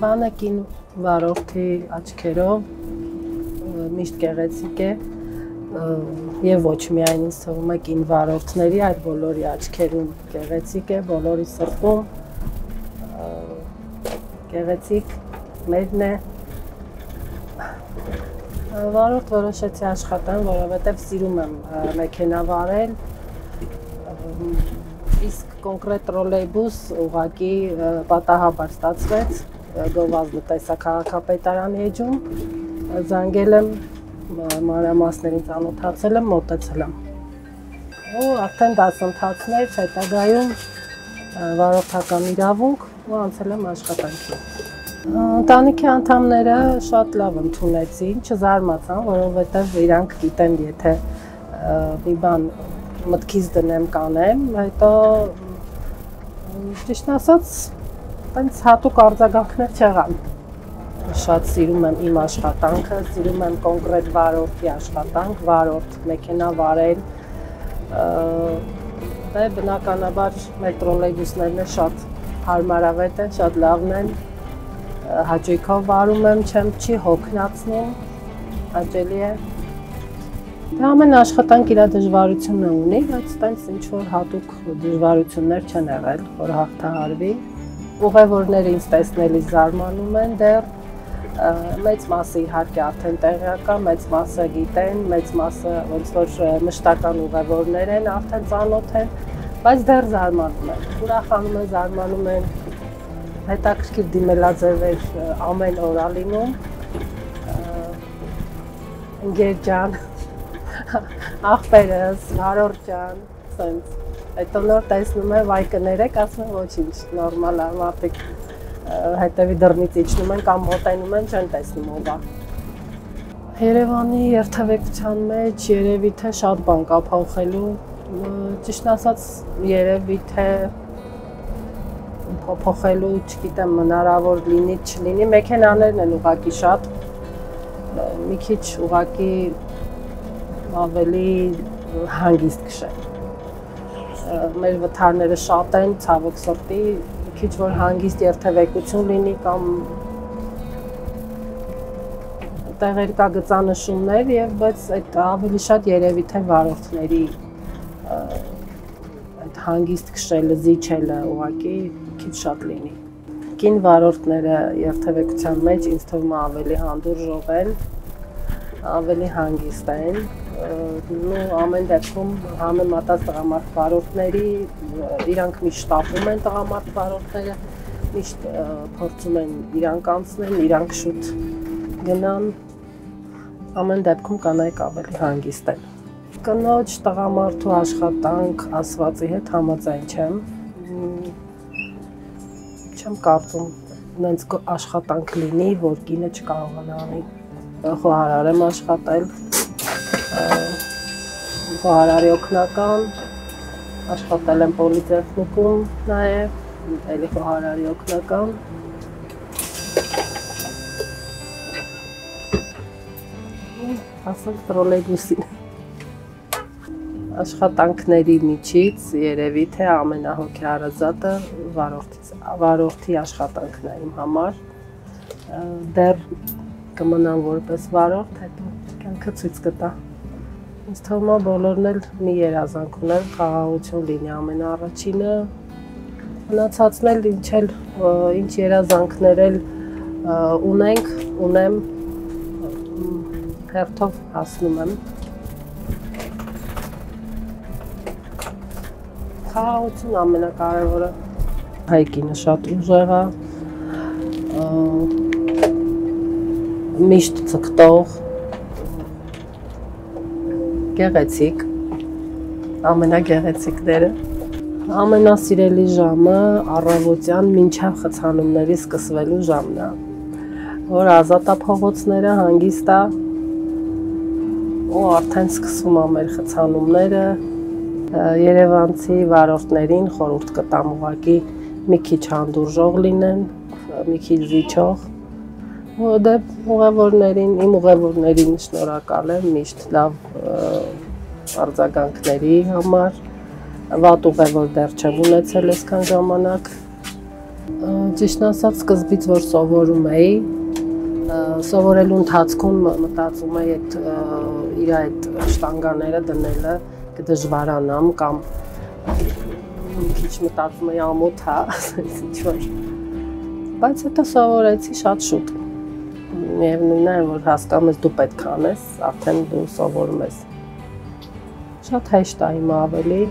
Քանը կին վարորդի աչքերով միշտ գեղեցիկ է եւ ոչ միայն ինձ թվում է կին վարորդների, այլ բոլորի աչքերում գեղեցիկ է, բոլորի սրտում գեղեցիկ մերն է։ Վարորդ որոշեցի աշխատեմ, որովհետև սիրում եմ մեքենա վարել, իսկ կոնկրետ տրոլեյբուս ուղղակի պատահաբար ստացվեց Գովազդը տեսաքաղաքապետարանի էջում, զանգել եմ, մանրամասներին ծանոթացել եմ, մոտեցել եմ։ Ու արդեն դասընթացներ հետագայում վարորդական իրավունք ու անցել եմ աշխատանքի։ Ընտանիքի անդամները շատ լավ ընդունեցին, չզարմացան, որովհետև իրանք գիտեն, եթե մի բան մտքից դնեմ կանեմ, հետո ճիշտ ասած, տենց հատուկ արձագանքներ չեղան։ Շատ սիրում եմ իմ աշխատանքը, սիրում եմ կոնկրետ վարորդի աշխատանք, վարորդ մեքենա վարել։ Դե բնականաբար մեր տրոլեյբուսներն շատ հարմարավետ են, շատ լավն են, հաճույքով վարում եմ, չի հոգնածնում, հաճելի է։ Դե ամեն աշխատանք իր դժվարությունը ունի, բայց տենց ինչ-որ հատուկ դժվարություններ չեն եղել, որ հաղթահարվի։ Ուղևորները ինձ տեսնելիս զարմանում են դեռ, մեծ մասը իհարկե արդեն տեղյակ է, մեծ մասը գիտեն, մեծ մասը ոնց որ մշտական ուղևորներ են, արդեն ծանոթ են, բայց դեռ զարմանում են, ուրախանում են, զարմանում են, հետաքրքիր դիմելաձևեր ամեն օր ա լինում, ընկեր ջան, աղբերս, վարորդ ջան, սենց, հետո նոր տեսնում եմ, վայ կներեք, ասում եմ ոչինչ, նորմալ է, մարդիկ հետևի դռնից իջնում են կամ մոտենում են, չեն տեսնում ով է։ Երևանի երթևեկության մեջ երևի թե շատ բան կա փոխելու, ճիշտ ասած երևի թե փոխելու, չգիտեմ, հնարավոր լինի, չլինի, մեքենաներն են ուղղակի շատ, մի քիչ ուղղակի ավելի հանգիստ քշեն։ Մեր վթարները շատ են, ցավոք սրտի, քիչ որ հանգիստ երթևեկություն լինի կամ տեղեր կա գծանշումներ եւ բայց այդ ավելի շատ երևի թե վարորդների այդ հանգիստ քշելը, զիջելը ուղղակի քիչ շատ լինի։ Կին վարորդները երթևեկության մեջ ինձ թվում է ավելի հանդուրժող են, ավելի հանգիստ են, ու ամեն դեպքում համեմատած տղամարդ վարորդների, իրանք միշտ շտապում են տղամարդ վարորդները, միշտ փորձում են իրանք անցնել, իրանք շուտ գնան, ամեն դեպքում կանայք ավելի հանգիստ են։ Կնոջ տղամարդու աշխատանք ասվածի հետ համաձայն չեմ կարծում նենց աշխատանք լինի, որ կինը չկարողանա անի։ Խոհարար եմ աշխատել, խոհարարի օգնական, աշխատել եմ պոլիտեխնիկում նաև, էլի խոհարարի օգնական։ Ասենք տրոլեյբուսին։ Աշխատանքների միջից երևի թե ամենահոգեհարազատը վարորդի աշխատանքն է իմ համար։ Դեռ կմնամ որպես վարորդ, հետո կյանքը ցույց կտա։ Ինձ թվում է բոլորն էլ մի երազանք ունեն, խաղաղություն լինի ամենաառաջինը, մնացածն էլ ինչ երազանքներ էլ ունեմ, հերթով հասնում եմ։ Խաղաղություն ամենակարևորը։ Հայկինը շատ ուժեղ է, միշտ ցկտող, գեղեցիկ, ամենագեղեցիկները։ Ամենասիրելի ժամը առավոտյան մինչև խցանումների սկսվելու ժամն է, որ ազատ է փողոցները, հանգիստ է, ու արդեն սկսվում է մեր խցանումները։ Երևանցի վարորդներին խորհուրդ կտամ ուղղակի մի քիչ հանդուրժող լինեն, մի քիչ զիջող։ Իմ ուղևորներին շնորհակալ եմ միշտ լավ արձագանքների համար, վատ ուղևոր դեռ չեմ ունեցել այսքան ժամանակ, Ճիշտն ասած, սկզբից որ սովորում էի, սովորելու ընթացքում մտածում էի իր այդ շտանգաները դնելը կդժվարանամ կամ մի քիչ մտածում էի ամոթ է, ինչ-որ, բայց հետո սովորեցի շատ շուտ։ Միևնույնն է, որ հասկանում ես դու պետք անես, արդեն դու սովորում ես։ Շատ հեշտ է հիմա ավելի։